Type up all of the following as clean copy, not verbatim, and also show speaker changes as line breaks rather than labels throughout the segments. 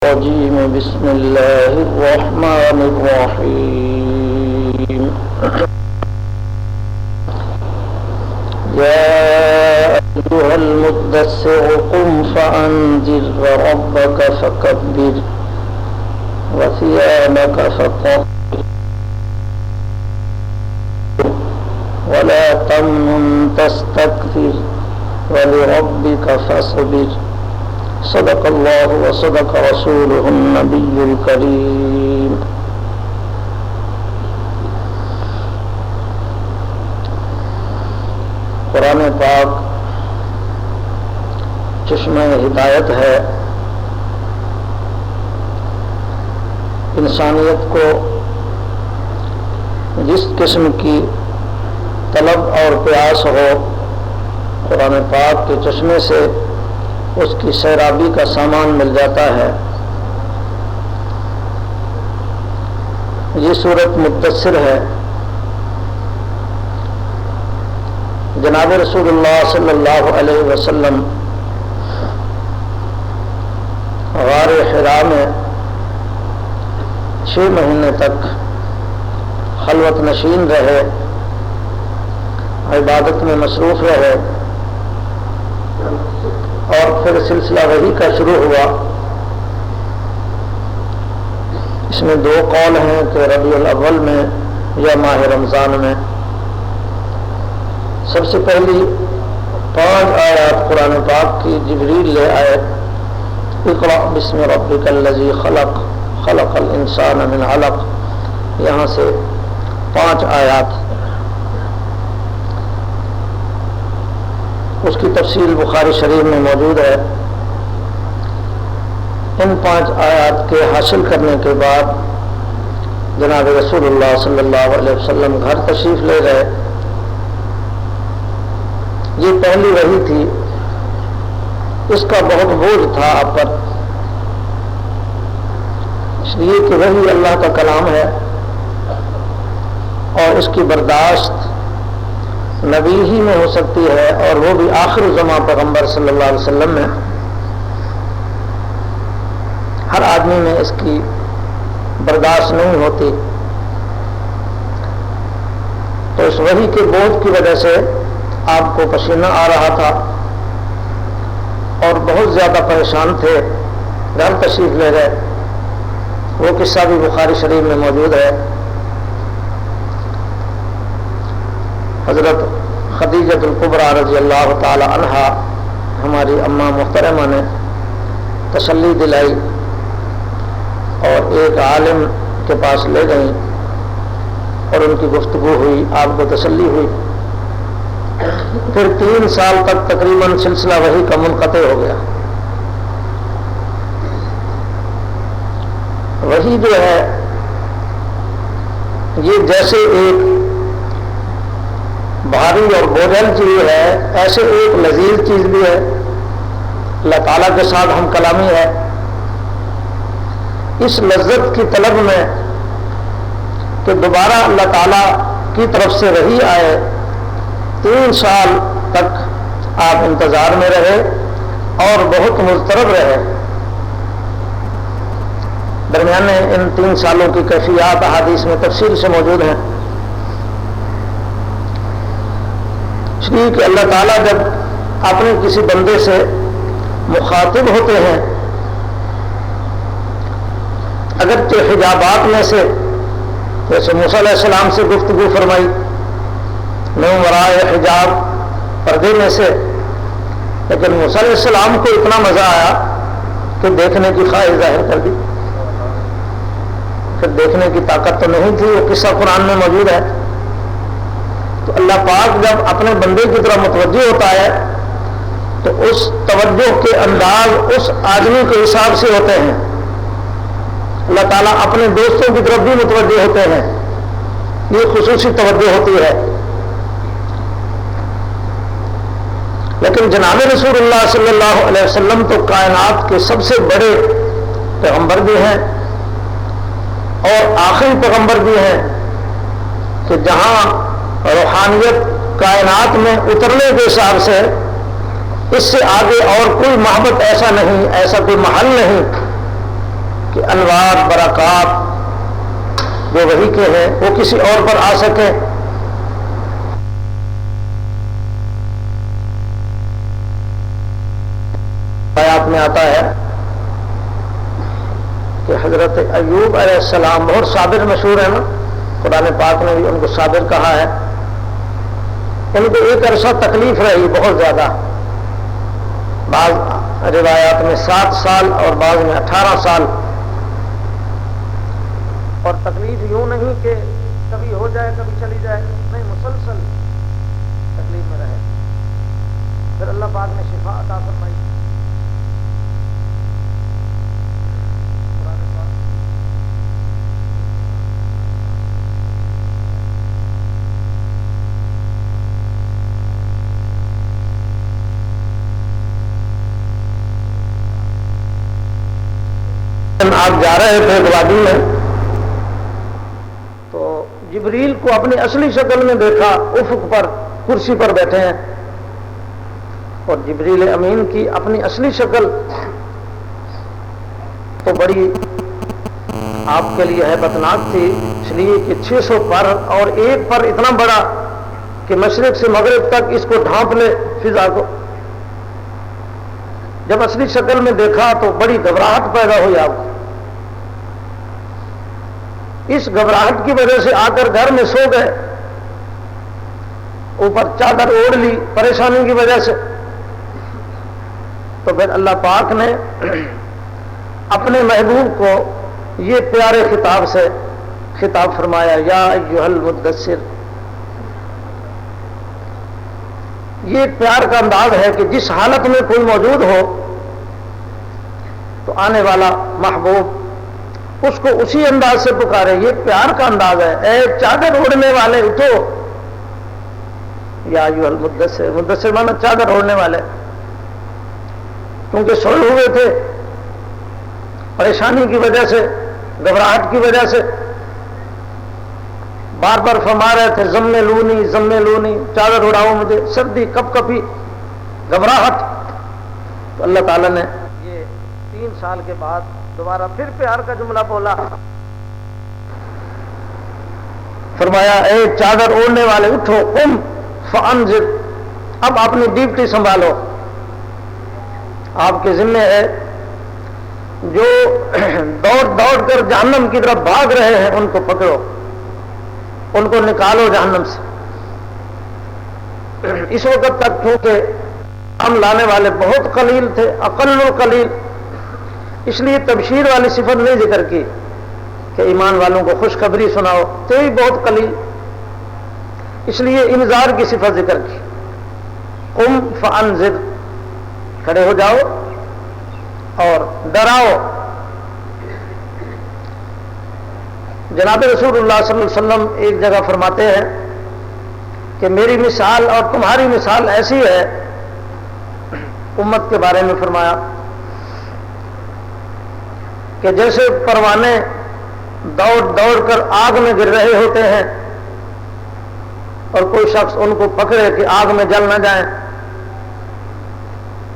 الرجيم بسم الله الرحمن الرحيم يا أيها المدثر قم فأنذر وربك فكبر وثيابك فطهر ولا تمنن تستكثر ولربك فاصبر صدق اللہ وصدق رسولہ النبی الکریم۔ قرآن پاک چشمہ ہدایت ہے، انسانیت کو جس قسم کی طلب اور پیاس ہو، قرآن پاک کے چشمے سے اس کی سیرابی کا سامان مل جاتا ہے۔ یہ سورت مدثر ہے۔ جناب رسول اللہ صلی اللہ علیہ وسلم غار حرا میں 6 مہینے تک خلوت نشین رہے، عبادت میں مصروف رہے، اور پھر سلسلہ وحی کا شروع ہوا۔ اس میں 2 قول ہیں کہ ربیع الاول میں یا ماہ رمضان میں۔ سب سے پہلی 5 آیات قرآن پاک کی جبریل لے آئے۔ اقرأ بسم ربک الذی خلق خلق الانسان من علق، یہاں سے 5 آیات۔ اس کی تفصیل بخاری شریف میں موجود ہے۔ ان 5 آیات کے حاصل کرنے کے بعد جناب رسول اللہ صلی اللہ علیہ وسلم گھر تشریف لے گئے۔ یہ پہلی وحی تھی، اس کا بہت بوجھ تھا آپ پر، اس لیے کہ وحی اللہ کا کلام ہے اور اس کی برداشت نبی ہی میں ہو سکتی ہے، اور وہ بھی آخر الزمان پیغمبر صلی اللہ علیہ وسلم میں۔ ہر آدمی میں اس کی برداشت نہیں ہوتی۔ تو اس وحی کے بوجھ کی وجہ سے آپ کو پسینہ آ رہا تھا اور بہت زیادہ پریشان تھے، گھر تشریف لے گئے۔ وہ قصہ بھی بخاری شریف میں موجود ہے۔ حضرت خدیجہ الکبریٰ رضی اللہ تعالی عنہا ہماری اماں محترمہ نے تسلی دلائی اور ایک عالم کے پاس لے گئیں اور ان کی گفتگو ہوئی، آپ کو تسلی ہوئی۔ پھر 3 سال تک تقریباً سلسلہ وحی کا منقطع ہو گیا۔ وحی جو ہے یہ جیسے ایک بھاری اور بوجھل چیز ہے، ایسے ایک لذیذ چیز بھی ہے۔ اللہ تعالیٰ کے ساتھ ہم کلامی ہے۔ اس لذت کی طلب میں کہ دوبارہ اللہ تعالیٰ کی طرف سے وحی آئے، 3 سال تک آپ انتظار میں رہے اور بہت مضطرب رہے۔ درمیانے ان 3 سالوں کی کیفیات احادیث میں تفصیل سے موجود ہیں۔ اس لیے کہ اللہ تعالیٰ جب اپنے کسی بندے سے مخاطب ہوتے ہیں، اگرچہ حجابات میں سے جیسے موسیٰ علیہ السلام سے گفتگو فرمائی من ورائے حجاب، پردے میں سے، لیکن موسیٰ علیہ السلام کو اتنا مزہ آیا کہ دیکھنے کی خواہش ظاہر کر دی۔ پھر دیکھنے کی طاقت تو نہیں تھی، وہ قصہ قرآن میں موجود ہے۔ تو اللہ پاک جب اپنے بندے کی طرف متوجہ ہوتا ہے تو اس توجہ کے انداز اس آدمی کے حساب سے ہوتے ہیں۔ اللہ تعالیٰ اپنے دوستوں کی طرف بھی متوجہ ہوتے ہیں، یہ خصوصی توجہ ہوتی ہے۔ لیکن جناب رسول اللہ صلی اللہ علیہ وسلم تو کائنات کے سب سے بڑے پیغمبر بھی ہیں اور آخری پیغمبر بھی ہیں کہ جہاں روحانیت کائنات میں اترنے کے حساب سے اس سے آگے اور کوئی محبت ایسا نہیں، ایسا کوئی محل نہیں برکات جو وحی کے ہیں وہ کسی اور پر آ سکیں. آیات میں آتا ہے کہ حضرت ایوب علیہ السلام بہت صابر مشہور ہے نا، قرآن پاک نے بھی ان کو صابر کہا ہے. ان کو ایک عرصہ تکلیف رہی بہت زیادہ، بعض روایات میں 7 سال اور بعض میں 18 سال. اور تکلیف یوں نہیں کہ کبھی ہو جائے کبھی چلی جائے، نہیں، مسلسل تکلیف میں رہے. پھر اللہ پاک نے شفا عطا فرمائی. آپ جا رہے تھے ایک وادی میں تو جبریل کو اپنی اصلی شکل میں دیکھا، افق پر کرسی پر بیٹھے ہیں. اور جبریل امین کی اپنی اصلی شکل تو بڑی آپ کے لیے ہیبتناک تھی، اس لیے کہ 600 پر اور ایک پر اتنا بڑا کہ مشرق سے مغرب تک اس کو ڈھانپ لے فضا کو. جب اصلی شکل میں دیکھا تو بڑی گھبراہٹ پیدا ہوئی آپ کو. اس گھبراہٹ کی وجہ سے آ کر گھر میں سو گئے، اوپر چادر اوڑھ لی پریشانی کی وجہ سے. تو پھر اللہ پاک نے اپنے محبوب کو یہ پیارے خطاب سے خطاب فرمایا، یا ایھا المدثر. یہ ایک پیار کا انداز ہے کہ جس حالت میں کوئی موجود ہو تو آنے والا محبوب اس کو اسی انداز سے پکارے. یہ پیار کا انداز ہے. اے چادر اوڑھنے والے اٹھو. یا ایھا المدثر، مدثر مانا چادر اوڑھنے والے، کیونکہ سوئے ہوئے تھے پریشانی کی وجہ سے، گھبراہٹ کی وجہ سے. بار بار فرما رہے تھے زملونی، چادر اڑاؤ مجھے، سردی، کپ کپی، گھبراہٹ. تو اللہ تعالیٰ نے یہ 3 سال کے بعد دوبارہ پھر پیار کا جملہ بولا، فرمایا اے چادر اوڑھنے والے اٹھو، قم فانذر. اب اپنی ڈیوٹی سنبھالو. آپ کے ذمہ ہے جو دوڑ کر جہنم کی طرف بھاگ رہے ہیں ان کو پکڑو، ان کو نکالو جہنم سے. اس وقت تک کیونکہ ہم لانے والے بہت قلیل تھے، اقل القلیل، اس لیے تبشیر والی صفت نہیں ذکر کی کہ ایمان والوں کو خوشخبری سناؤ، تو ہی بہت قلیل، اس لیے انذار کی صفت ذکر کی. قم فانذر، کھڑے ہو جاؤ اور ڈراؤ. جناب رسول اللہ صلی اللہ علیہ وسلم ایک جگہ فرماتے ہیں کہ میری مثال اور تمہاری مثال ایسی ہے، امت کے بارے میں فرمایا کہ جیسے پروانے دوڑ کر آگ میں گر رہے ہوتے ہیں اور کوئی شخص ان کو پکڑے کہ آگ میں جل نہ جائیں،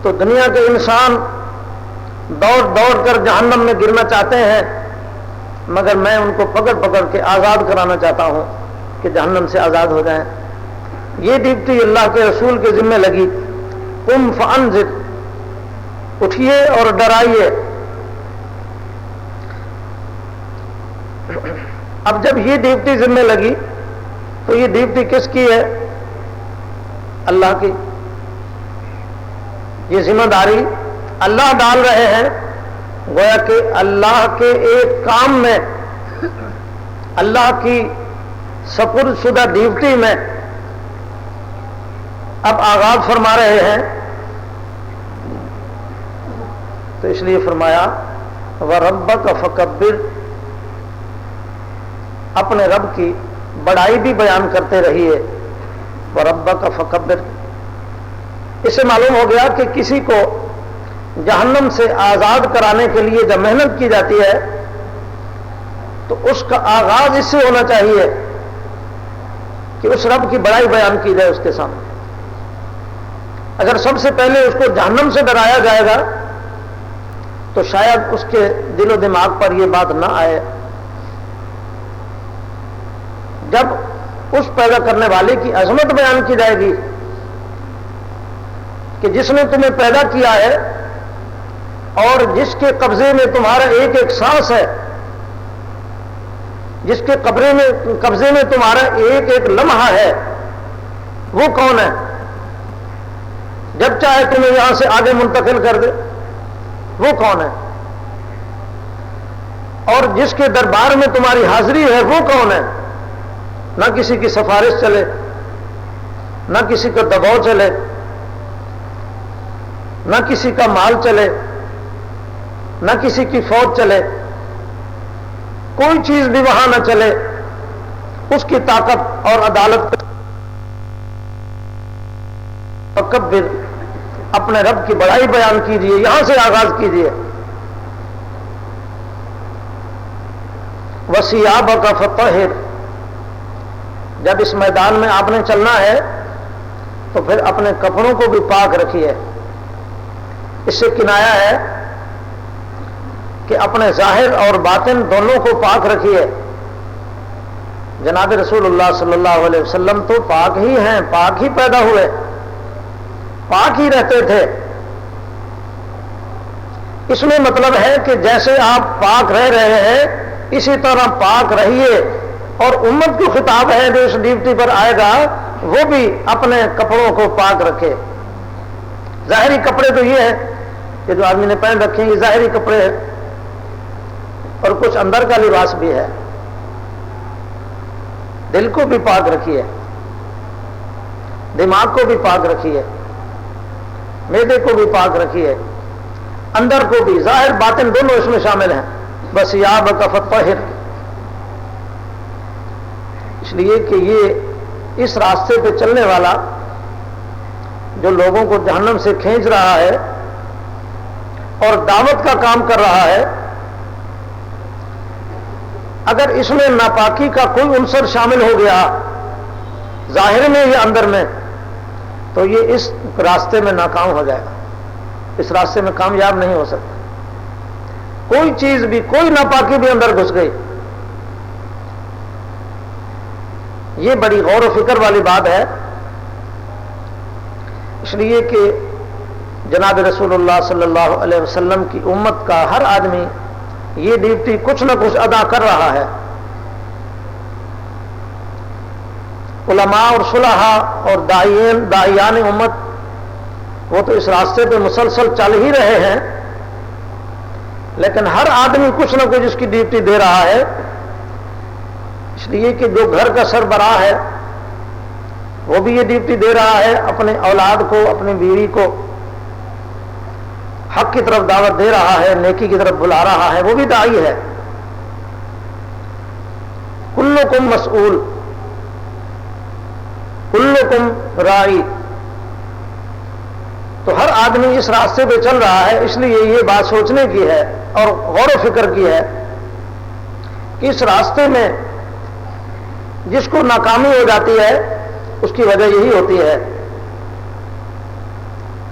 تو دنیا کے انسان دوڑ کر جہنم میں گرنا چاہتے ہیں، مگر میں ان کو پکڑ کے آزاد کرانا چاہتا ہوں کہ جہنم سے آزاد ہو جائیں. یہ ڈیوٹی اللہ کے رسول کے ذمہ لگی. قم فانذر، اٹھیے اور ڈرائیے. اب جب یہ ڈیوٹی ذمہ لگی تو یہ ڈیوٹی کس کی ہے؟ اللہ کی. یہ ذمہ داری اللہ ڈال رہے ہیں، گویا کہ اللہ کے ایک کام میں، اللہ کی سپرد شدہ ڈیوٹی میں اب آغاز فرما رہے ہیں. تو اس لیے فرمایا وَرَبَّكَ فَكَبِّرْ، اپنے رب کی بڑائی بھی بیان کرتے رہیے. وَرَبَّكَ فَكَبِّرْ، اس سے معلوم ہو گیا کہ کسی کو جہنم سے آزاد کرانے کے لیے جب محنت کی جاتی ہے تو اس کا آغاز اس سے ہونا چاہیے کہ اس رب کی بڑائی بیان کی جائے اس کے سامنے. اگر سب سے پہلے اس کو جہنم سے ڈرایا جائے گا تو شاید اس کے دل و دماغ پر یہ بات نہ آئے. جب اس پیدا کرنے والے کی عظمت بیان کی جائے گی کہ جس نے تمہیں پیدا کیا ہے اور جس کے قبضے میں تمہارا ایک ایک سانس ہے، جس کے قبضے میں تمہارا ایک ایک لمحہ ہے، وہ کون ہے؟ جب چاہے تمہیں یہاں سے آگے منتقل کر دے، وہ کون ہے؟ اور جس کے دربار میں تمہاری حاضری ہے، وہ کون ہے؟ نہ کسی کی سفارش چلے، نہ کسی کا دباؤ چلے، نہ کسی کا مال چلے، نہ کسی کی فوج چلے، کوئی چیز بھی وہاں نہ چلے. اس کی طاقت اور عدالت تکبر، اپنے رب کی بڑائی بیان کیجیے، یہاں سے آغاز کیجیے. وَثِيَابَكَ فَطَهِّرْ، جب اس میدان میں آپ نے چلنا ہے تو پھر اپنے کپڑوں کو بھی پاک رکھیے. اس سے کنایا ہے کہ اپنے ظاہر اور باطن دونوں کو پاک رکھیے. جناب رسول اللہ صلی اللہ علیہ وسلم تو پاک ہی ہیں، پاک ہی پیدا ہوئے، پاک ہی رہتے تھے. اس میں مطلب ہے کہ جیسے آپ پاک رہ رہے ہیں اسی طرح پاک رہیے. اور امت کو خطاب ہے جو اس ڈیوٹی پر آئے گا وہ بھی اپنے کپڑوں کو پاک رکھے. ظاہری کپڑے تو یہ ہیں کہ جو آدمی نے پہن رکھے ہیں، یہ ظاہری کپڑے ہیں، اور کچھ اندر کا لباس بھی ہے. دل کو بھی پاک رکھیے، دماغ کو بھی پاک رکھیے، معدے کو بھی پاک رکھیے، اندر کو بھی، ظاہر باطن دونوں اس میں شامل ہیں. وَثِيَابَكَ فَطَهِّرْ، اس لیے کہ یہ اس راستے پہ چلنے والا جو لوگوں کو جہنم سے کھینچ رہا ہے اور دعوت کا کام کر رہا ہے، اگر اس میں ناپاکی کا کوئی عنصر شامل ہو گیا ظاہر میں یا اندر میں تو یہ اس راستے میں ناکام ہو جائے گا، اس راستے میں کامیاب نہیں ہو سکتا. کوئی چیز بھی، کوئی ناپاکی بھی اندر گھس گئی. یہ بڑی غور و فکر والی بات ہے. اس لیے کہ جناب رسول اللہ صلی اللہ علیہ وسلم کی امت کا ہر آدمی یہ ڈیوٹی کچھ نہ کچھ ادا کر رہا ہے. علماء اور صلحاء اور داعیان امت وہ تو اس راستے پہ مسلسل چل ہی رہے ہیں، لیکن ہر آدمی کچھ نہ کچھ اس کی ڈیوٹی دے رہا ہے. اس لیے کہ جو گھر کا سربراہ ہے وہ بھی یہ ڈیوٹی دے رہا ہے، اپنے اولاد کو، اپنی بیوی کو حق کی طرف دعوت دے رہا ہے، نیکی کی طرف بلا رہا ہے، وہ بھی داعی ہے. کلکم مسئول، کلکم راعی. تو ہر آدمی اس راستے پہ چل رہا ہے. اس لیے یہ بات سوچنے کی ہے اور غور و فکر کی ہے کہ اس راستے میں جس کو ناکامی ہو جاتی ہے اس کی وجہ یہی ہوتی ہے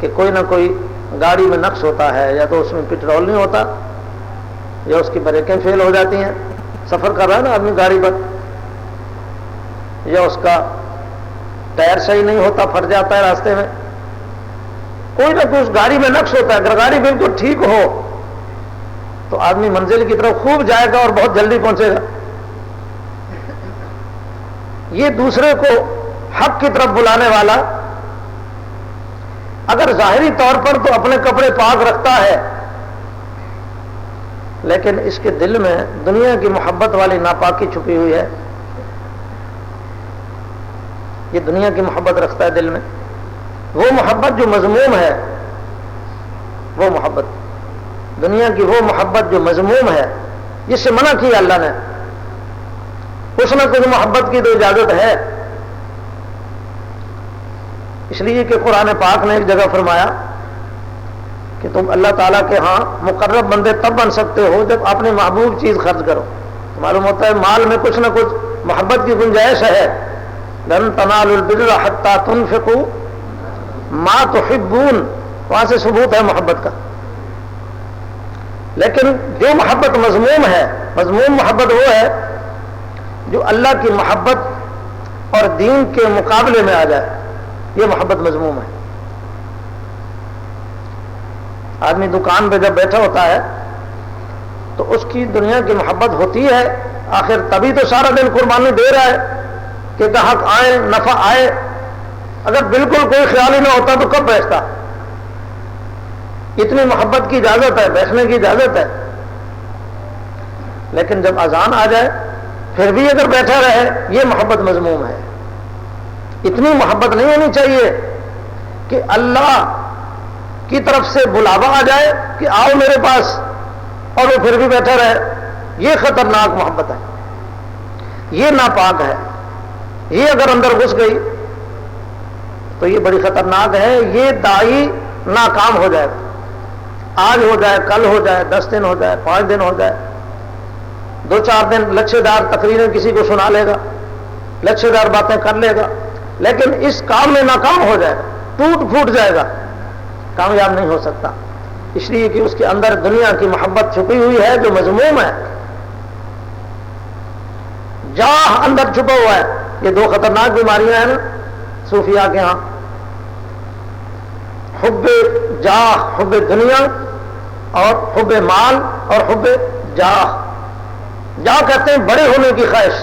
کہ کوئی نہ کوئی گاڑی میں نقص ہوتا ہے، یا تو اس میں پٹرول نہیں ہوتا، یا اس کی بریکیں فیل ہو جاتی ہیں. سفر کر رہا ہے نا آدمی گاڑی پر، یا اس کا ٹائر صحیح نہیں ہوتا، پھٹ جاتا ہے راستے میں. کوئی نہ کوئی اس گاڑی میں نقص ہوتا ہے. اگر گاڑی بالکل ٹھیک ہو تو آدمی منزل کی طرف خوب جائے گا اور بہت جلدی پہنچے گا. یہ دوسرے کو حق کی طرف بلانے والا اگر ظاہری طور پر تو اپنے کپڑے پاک رکھتا ہے، لیکن اس کے دل میں دنیا کی محبت والی ناپاکی چھپی ہوئی ہے. یہ دنیا کی محبت رکھتا ہے دل میں. وہ محبت جو مذموم ہے، وہ محبت، دنیا کی وہ محبت جو مذموم ہے، جس سے منع کیا اللہ نے. کچھ نہ کچھ محبت کی تو اجازت ہے. اس لیے کہ قرآن پاک نے ایک جگہ فرمایا کہ تم اللہ تعالیٰ کے ہاں مقرب بندے تب بن سکتے ہو جب اپنی محبوب چیز خرچ کرو. معلوم ہوتا ہے مال میں کچھ نہ کچھ محبت کی گنجائش ہے. لن تنالوا البر حتى تنفقوا ما تحبون، وہاں سے ثبوت ہے محبت کا. لیکن جو محبت مذموم ہے، مذموم محبت وہ ہے جو اللہ کی محبت اور دین کے مقابلے میں آ جائے، یہ محبت مذموم ہے۔ آدمی دکان پہ جب بیٹھا ہوتا ہے تو اس کی دنیا کی محبت ہوتی ہے، آخر تبھی تو سارا دن قربانی دے رہا ہے کہ گاہک آئے، نفع آئے۔ اگر بالکل کوئی خیال ہی نہ ہوتا تو کب بیٹھتا؟ اتنی محبت کی اجازت ہے، بیٹھنے کی اجازت ہے، لیکن جب اذان آ جائے پھر بھی اگر بیٹھا رہے، یہ محبت مذموم ہے۔ اتنی محبت نہیں ہونی چاہیے کہ اللہ کی طرف سے بلاوا آ جائے کہ آؤ میرے پاس، اور وہ پھر بھی بیٹھا رہے، یہ خطرناک محبت ہے، یہ ناپاک ہے۔ یہ اگر اندر گھس گئی تو یہ بڑی خطرناک ہے، یہ داعی ناکام ہو جائے گا۔ آج ہو جائے، کل ہو جائے، 10 دن ہو جائے، 5 دن ہو جائے، 2-4 دن لچھے دار تقریریں کسی کو سنا لے گا، لچھے دار باتیں کر لے گا، لیکن اس کام میں ناکام ہو جائے گا، ٹوٹ پھوٹ جائے گا، کامیاب نہیں ہو سکتا، اس لیے کہ اس کے اندر دنیا کی محبت چھپی ہوئی ہے جو مذموم ہے، جاہ اندر چھپا ہوا ہے۔ یہ 2 خطرناک بیماریاں ہیں نا صوفیاء کے ہاں، حب جاہ، حب دنیا، اور حب مال اور حب جاہ۔ جاہ کہتے ہیں بڑے ہونے کی خواہش،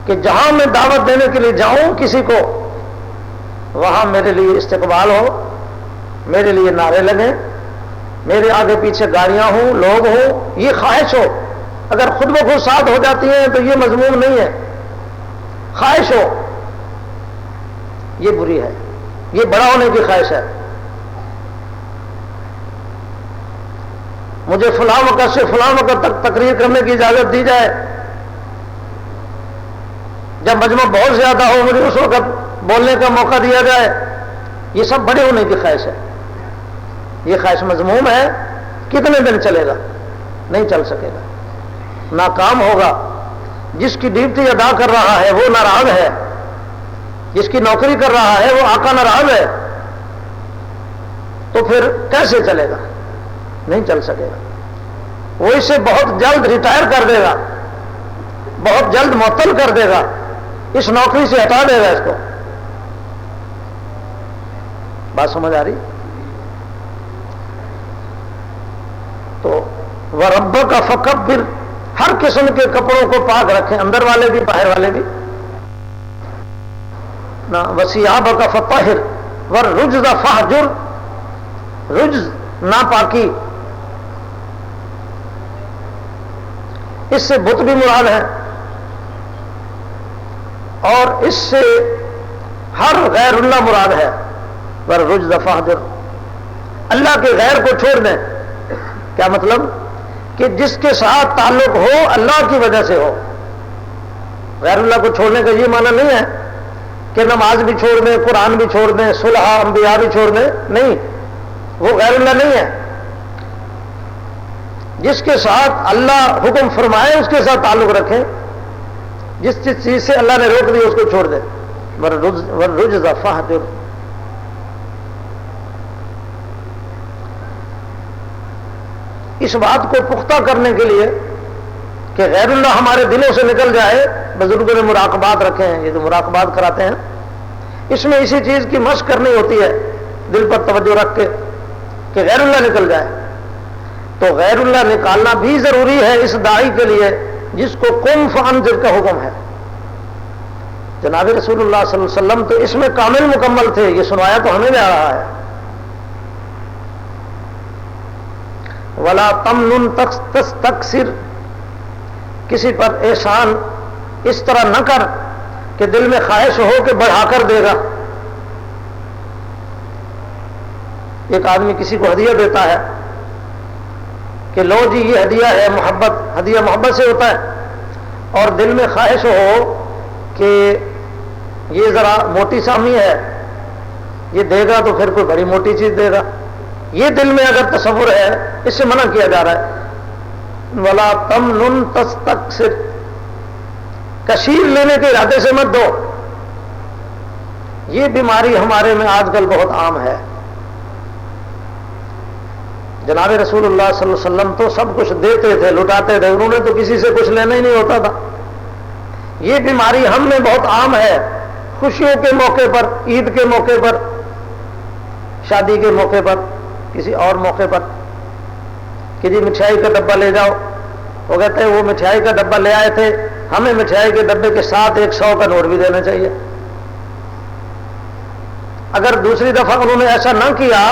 کہ جہاں میں دعوت دینے کے لیے جاؤں کسی کو، وہاں میرے لیے استقبال ہو، میرے لیے نعرے لگیں، میرے آگے پیچھے گاڑیاں ہوں، لوگ ہوں، یہ خواہش ہو۔ اگر خود بخود ساتھ ہو جاتی ہیں تو یہ مذموم نہیں ہے، خواہش ہو، یہ بری ہے، یہ بڑا ہونے کی خواہش ہے۔ مجھے فلاں وقت سے فلاں وقت تک تقریر کرنے کی اجازت دی جائے، جب مجمع بہت زیادہ ہو مجھے اس وقت بولنے کا موقع دیا جائے، یہ سب بڑے ہونے کی خواہش ہے، یہ خواہش مذموم ہے۔ کتنے دن چلے گا؟ نہیں چل سکے گا، ناکام ہوگا۔ جس کی ڈیوٹی ادا کر رہا ہے وہ ناراض ہے، جس کی نوکری کر رہا ہے وہ آقا ناراض ہے، تو پھر کیسے چلے گا؟ نہیں چل سکے گا۔ وہ اسے بہت جلد ریٹائر کر دے گا، بہت جلد معطل کر دے گا، اس نوکری سے ہٹا دے گا اس کو۔ بات سمجھ آ رہی؟ تو وَرَبَّكَ فَكَبِّرْ، ہر قسم کے کپڑوں کو پاک رکھیں، اندر والے بھی باہر والے بھی۔ وَثِيَابَكَ فَطَهِّرْ وَالرُّجْزَ فَاهْجُرْ، رجز ناپاکی، اس سے بت بھی مراد ہے، اور اس سے ہر غیر اللہ مراد ہے۔ وَالرُّجْزَ فَاهْجُرْ، اللہ کے غیر کو چھوڑ دیں۔ کیا مطلب؟ کہ جس کے ساتھ تعلق ہو اللہ کی وجہ سے ہو۔ غیر اللہ کو چھوڑنے کا یہ معنی نہیں ہے کہ نماز بھی چھوڑ دیں، قرآن بھی چھوڑ دیں، صلح انبیاء بھی چھوڑ دیں، نہیں، وہ غیر اللہ نہیں ہے۔ جس کے ساتھ اللہ حکم فرمائے اس کے ساتھ تعلق رکھیں، جس چیز سے اللہ نے روک دی اس کو چھوڑ دیں۔ وَالرُّجْزَ فَاهْجُرْ، اس بات کو پختہ کرنے کے لیے کہ غیر اللہ ہمارے دلوں سے نکل جائے، بزرگوں نے مراقبات رکھے ہیں، یہ جو مراقبات کراتے ہیں، اس میں اسی چیز کی مشق کرنی ہوتی ہے، دل پر توجہ رکھ کے کہ غیر اللہ نکل جائے۔ تو غیر اللہ نکالنا بھی ضروری ہے اس داعی کے لیے جس کو قم فانذر کا حکم ہے۔ جناب رسول اللہ صلی اللہ علیہ وسلم تو اس میں کامل مکمل تھے، یہ سنایا تو ہمیں جا رہا ہے۔ وَلَا تَمْنُن تَسْتَكْثِرْ، کسی پر احسان اس طرح نہ کر کہ دل میں خواہش ہو کہ بڑھا کر دے گا۔ ایک آدمی کسی کو ہدیہ دیتا ہے کہ لو جی یہ ہدیہ ہے، محبت، ہدیہ محبت سے ہوتا ہے، اور دل میں خواہش ہو کہ یہ ذرا موٹی سامی ہے، یہ دے گا تو پھر کوئی بڑی موٹی چیز دے گا، یہ دل میں اگر تصور ہے، اس سے منع کیا جا رہا ہے۔ وَلَا تَمْنُن تَسْتَكْثِرْ، کثیر لینے کے ارادے سے مت دو۔ یہ بیماری ہمارے میں آج کل بہت عام ہے۔ جناب رسول اللہ صلی اللہ علیہ وسلم تو سب کچھ دیتے تھے، لٹاتے تھے، انہوں نے تو کسی سے کچھ لینا ہی نہیں ہوتا تھا۔ یہ بیماری ہم میں بہت عام ہے، خوشیوں کے موقع پر، عید کے موقع پر، شادی کے موقع پر، کسی اور موقع پر کہ جی مٹھائی کا ڈبہ لے جاؤ، وہ کہتے ہیں وہ مٹھائی کا ڈبہ لے آئے تھے، ہمیں مٹھائی کے ڈبے کے ساتھ 100 کا نوٹ بھی دینا چاہیے۔ اگر دوسری دفعہ انہوں نے ایسا نہ کیا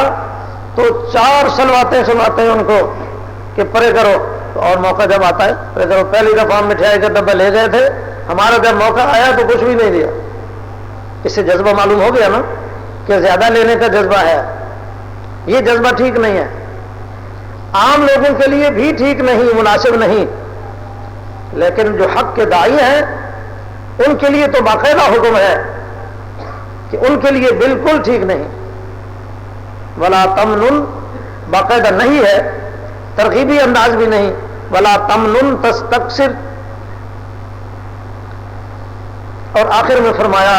تو 4 سلواتے سنواتے ہیں ان کو کہ پرے کرو، اور موقع جب آتا ہے پرے کرو۔ پہلی دفعہ ہم مٹھائی کا ڈبہ لے گئے تھے، ہمارا جب موقع آیا تو کچھ بھی نہیں دیا۔ اس سے جذبہ معلوم ہو گیا نا کہ زیادہ لینے کا جذبہ ہے، یہ جذبہ ٹھیک نہیں ہے، عام لوگوں کے لیے بھی ٹھیک نہیں، مناسب نہیں، لیکن جو حق کے داعی ہیں ان کے لیے تو باقاعدہ حکم ہے کہ ان کے لیے بالکل ٹھیک نہیں۔ ولا تمنن باقاعدہ نہیں ہے، ترغیبی انداز بھی نہیں، ولا تمنن تستکثر۔ اور آخر میں فرمایا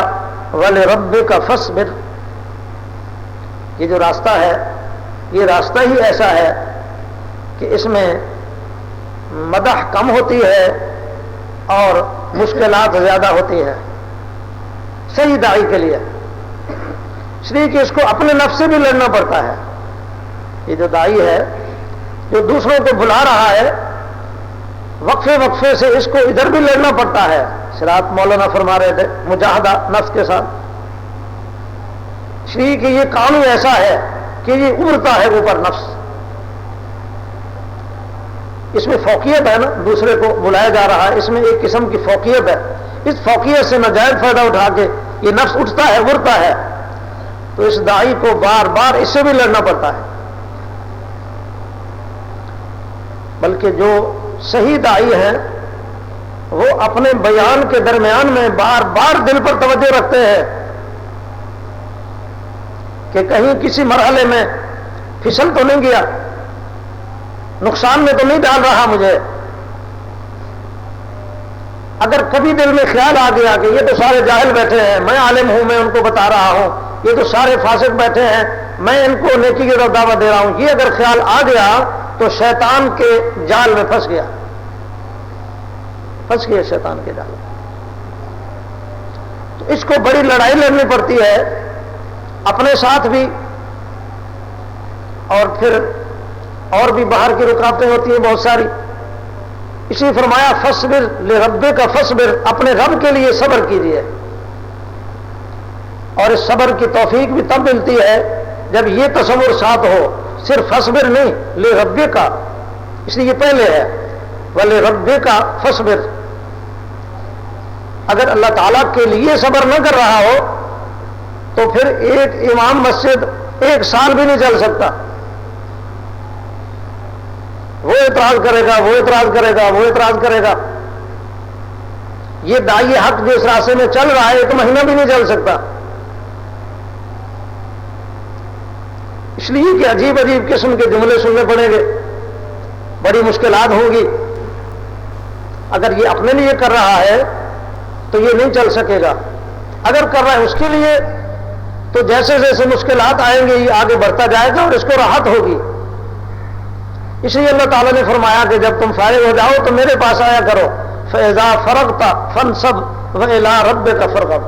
وَلِرَبِّكَ فَاصْبِرْ۔ یہ جو راستہ ہے یہ راستہ ہی ایسا ہے کہ اس میں مدح کم ہوتی ہے اور مشکلات زیادہ ہوتی ہے صحیح داعی کے لیے، اس لیے کہ اس کو اپنے نفس سے بھی لڑنا پڑتا ہے۔ یہ جو داعی ہے جو دوسروں کو بلا رہا ہے، وقفے وقفے سے اس کو ادھر بھی لڑنا پڑتا ہے۔ صراط مولانا فرما رہے تھے مجاہدہ نفس کے ساتھ، اس لیے کہ یہ قانون ایسا ہے کہ یہ ابھرتا ہے اوپر نفس، اس میں فوقیت ہے نا، دوسرے کو بلایا جا رہا ہے، اس میں ایک قسم کی فوقیت ہے، اس فوقیت سے ناجائز فائدہ اٹھا کے یہ نفس اٹھتا ہے، ابھرتا ہے، تو اس داعی کو بار بار اس سے بھی لڑنا پڑتا ہے۔ بلکہ جو صحیح داعی ہیں وہ اپنے بیان کے درمیان میں بار بار دل پر توجہ رکھتے ہیں کہ کہیں کسی مرحلے میں پھسل تو نہیں گیا، نقصان میں تو نہیں ڈال رہا مجھے۔ اگر کبھی دل میں خیال آ گیا کہ یہ تو سارے جاہل بیٹھے ہیں، میں عالم ہوں، میں ان کو بتا رہا ہوں، یہ تو سارے فاسق بیٹھے ہیں، میں ان کو نیکی کی طرف دعوت دے رہا ہوں، یہ اگر خیال آ گیا تو شیطان کے جال میں پھنس گیا شیطان کے جال میں۔ تو اس کو بڑی لڑائی لڑنی پڑتی ہے اپنے ساتھ بھی، اور پھر اور بھی باہر کی رکاوٹیں ہوتی ہیں بہت ساری۔ اسی فرمایا فصبر لربک فصبر، اپنے رب کے لیے صبر کیجیے، اور اس صبر کی توفیق بھی تب ملتی ہے جب یہ تصور ساتھ ہو، صرف فصبر نہیں لربک، اس لیے یہ پہلے ہے ولربک فصبر۔ اگر اللہ تعالیٰ کے لیے صبر نہ کر رہا ہو تو پھر ایک امام مسجد 1 سال بھی نہیں چل سکتا، وہ اعتراض کرے گا، وہ اعتراض کرے گا، وہ اعتراض کرے گا۔ یہ داعی حق جو اس راستے میں چل رہا ہے 1 مہینہ بھی نہیں چل سکتا، اس لیے کہ عجیب عجیب قسم کے جملے سننے پڑیں گے، بڑی مشکلات ہوں گی۔ اگر یہ اپنے لیے کر رہا ہے تو یہ نہیں چل سکے گا، اگر کر رہا ہے اس کے لیے تو جیسے جیسے مشکلات آئیں گے یہ آگے بڑھتا جائے گا اور اس کو راحت ہوگی۔ اس لیے اللہ تعالیٰ نے فرمایا کہ جب تم فارغ ہو جاؤ تو میرے پاس آیا کرو، فَإِذَا فَرَغْتَ فَانْصَبْ وَإِلَىٰ رَبِّكَ فَارْغَب۔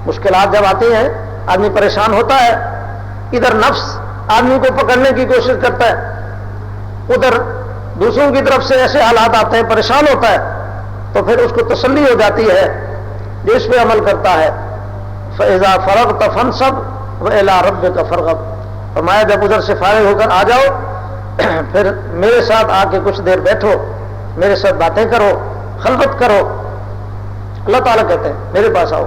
مشکلات جب آتی ہیں آدمی پریشان ہوتا ہے، ادھر نفس آدمی کو پکڑنے کی کوشش کرتا ہے، ادھر دوسروں کی طرف سے ایسے حالات آتے ہیں پریشان ہوتا ہے، تو پھر اس کو تسلی ہو جاتی ہے جو اس پہ عمل کرتا ہے، فَإِذَا فَرَغْتَ فَانْصَبْ وَإِلَىٰ رَبِّكَ فَارْغَب۔ فرمایا جب ادھر سے فارغ ہو کر آ جاؤ پھر میرے ساتھ آ کے کچھ دیر بیٹھو، میرے ساتھ باتیں کرو، خلوت کرو۔ اللہ تعالیٰ کہتے ہیں میرے پاس آؤ،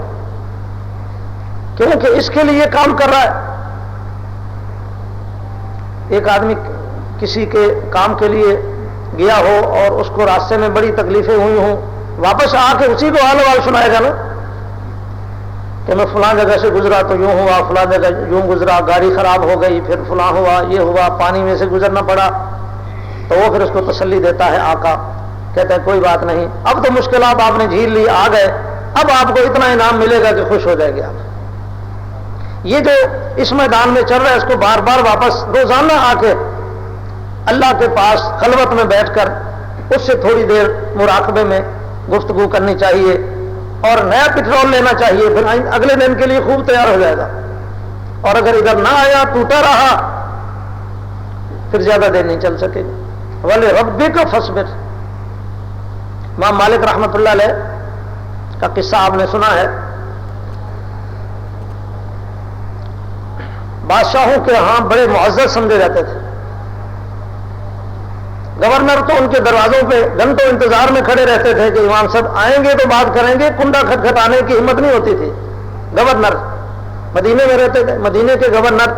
کیونکہ اس کے لیے کام کر رہا ہے۔ ایک آدمی کسی کے کام کے لیے گیا ہو اور اس کو راستے میں بڑی تکلیفیں ہوئی ہوں، واپس آ کے اسی کو حال حوال سنائے گا نا کہ میں فلاں جگہ سے گزرا تو یوں ہوا، فلاں جگہ یوں گزرا، گاڑی خراب ہو گئی، پھر فلاں ہوا، یہ ہوا، پانی میں سے گزرنا پڑا، تو وہ پھر اس کو تسلی دیتا ہے آقا، کہتا ہے کوئی بات نہیں، اب تو مشکلات آپ نے جھیل لی، آ گئے، اب آپ کو اتنا انعام ملے گا کہ خوش ہو جائے گی آپ۔ یہ جو اس میدان میں چل رہا ہے، اس کو بار بار واپس روزانہ آ کے اللہ کے پاس خلوت میں بیٹھ کر اس سے تھوڑی دیر مراقبے میں گفتگو کرنی چاہیے اور نیا پٹرول لینا چاہیے، پھر اگلے دن کے لیے خوب تیار ہو جائے گا۔ اور اگر ادھر نہ آیا، ٹوٹا رہا، پھر زیادہ دیر نہیں چل سکے گا۔ وَلِرَبِّكَ فَاصْبِرْ۔ امام مالک رحمۃ اللہ علیہ کا قصہ آپ نے سنا ہے، بادشاہوں کے ہاں بڑے معزز سمجھے جاتے تھے، گورنر تو ان کے دروازوں پہ گھنٹوں انتظار میں کھڑے رہتے تھے کہ امام صاحب آئیں گے تو بات کریں گے، کنڈا کھٹکھٹانے کی ہمت نہیں ہوتی تھی۔ گورنر مدینے میں رہتے تھے، مدینے کے گورنر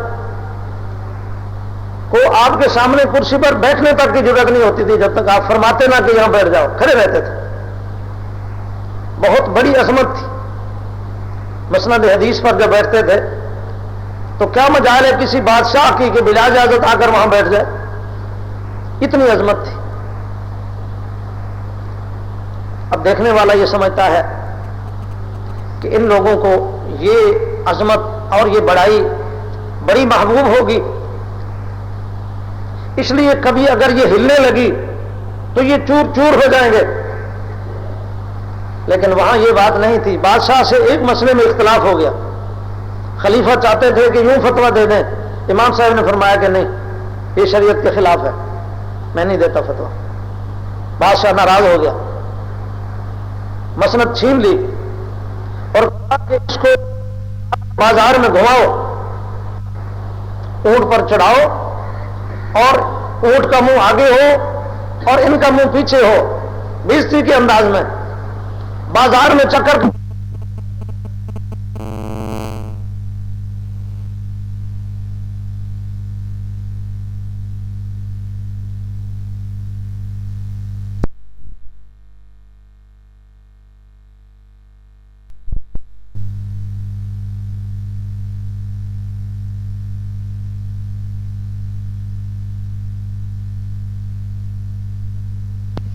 کو آپ کے سامنے کرسی پر بیٹھنے تک کی ضرورت نہیں ہوتی تھی جب تک آپ فرماتے نہ کہ یہاں بیٹھ جاؤ، کھڑے رہتے تھے۔ بہت بڑی عظمت تھی۔ مسند حدیث پر جب بیٹھتے تھے تو کیا مجال ہے کسی بادشاہ کی کہ بلا اجازت آ کر وہاں بیٹھ جائے، اتنی عظمت تھی۔ اب دیکھنے والا یہ سمجھتا ہے کہ ان لوگوں کو یہ عظمت اور یہ بڑائی بڑی محبوب ہوگی، اس لیے کبھی اگر یہ ہلنے لگی تو یہ چور چور ہو جائیں گے، لیکن وہاں یہ بات نہیں تھی۔ بادشاہ سے ایک مسئلے میں اختلاف ہو گیا، خلیفہ چاہتے تھے کہ یوں فتویٰ دے دیں، امام صاحب نے فرمایا کہ نہیں، یہ شریعت کے خلاف ہے، میں نہیں دیتا فتویٰ۔ بادشاہ ناراض ہو گیا، مسند چھین لی اور کہا کہ اس کو بازار میں گھماؤ، اونٹ پر چڑھاؤ اور اونٹ کا منہ آگے ہو اور ان کا منہ پیچھے ہو، بھیجتی کے انداز میں بازار میں چکر۔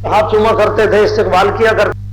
ہاتھ چوما کرتے تھے، استقبال کیا کرتے